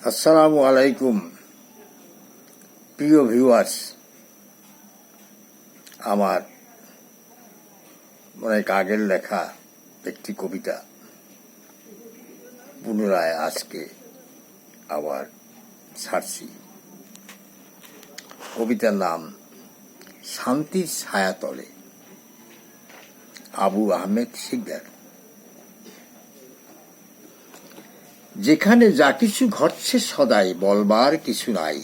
আসসালামু আলাইকুম প্রিয় ভিউয়ার্স। আমার অনেক আগের লেখা একটি কবিতা পুনরায় আজকে আবার ছাড়ছি। কবিতার নাম শান্তির ছায়াতলে, আবু আহমেদ শিকদার। যেখানে যা কিছু ঘটছে সদাই বলবার কিছু নাই,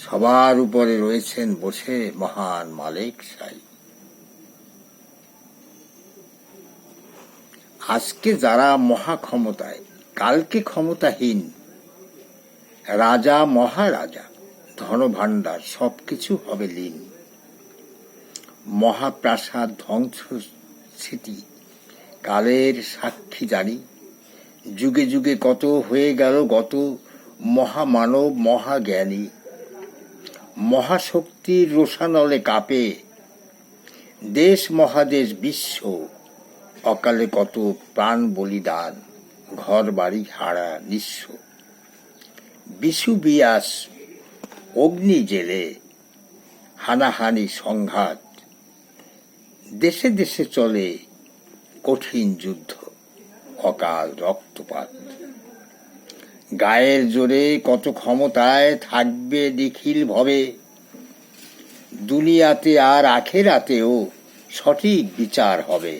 সবার উপরে রয়েছেন বসে মহান মালিক সাই। আজকে যারা মহা ক্ষমতায়, কালকে ক্ষমতাহীন, রাজা মহারাজা ধনভাণ্ডার সবকিছু হবে লীন। মহাপ্রাসাদ ধ্বংস স্মৃতি কালের সাক্ষী জানি, যুগে যুগে কত হয়ে গেল গত, মহামানব মহাজ্ঞানী। মহাশক্তির রোষানলে কাঁপে দেশ মহাদেশ বিশ্ব, অকালে কত প্রাণ বলিদান, ঘর বাড়ি হারা নিঃস্ব। বিশু বিয়াস অগ্নি জেলে, হানাহানি সংঘাত, দেশে দেশে চলে কঠিন যুদ্ধ, অকাল রক্তপাত। গায়ের জোরে কত ক্ষমতায় থাকবে নিখিল ভবে, দুনিয়াতে আর আখেরাতেও সঠিক বিচার হবে।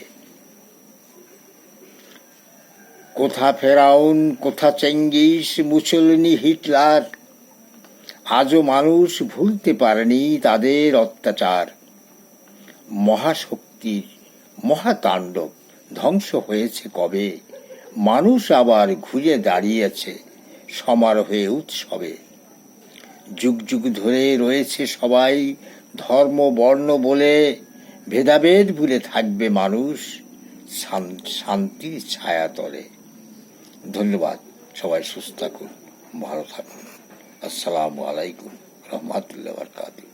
কোথা ফেরাউন, কোথা চেঙ্গিস, মুসলিনি, হিটলার, আজও মানুষ ভুলতে পারেনি তাদের অত্যাচার। মহাশক্তির মহাতাণ্ডব ধ্বংস হয়েছে কবে, মানুষ আবার ঘুরে দাঁড়িয়েছে সমারোহে উৎসবে। যুগ যুগ ধরে রয়েছে সবাই ধর্ম বর্ণ বলে, ভেদাভেদ ভুলে থাকবে মানুষ শান্তির ছায়াতলে। ধন্যবাদ। সবাই সুস্থ থাকুন, ভালো থাকুন। আসসালামু আলাইকুম রহমতুল্লাহ বারাকাতুহু।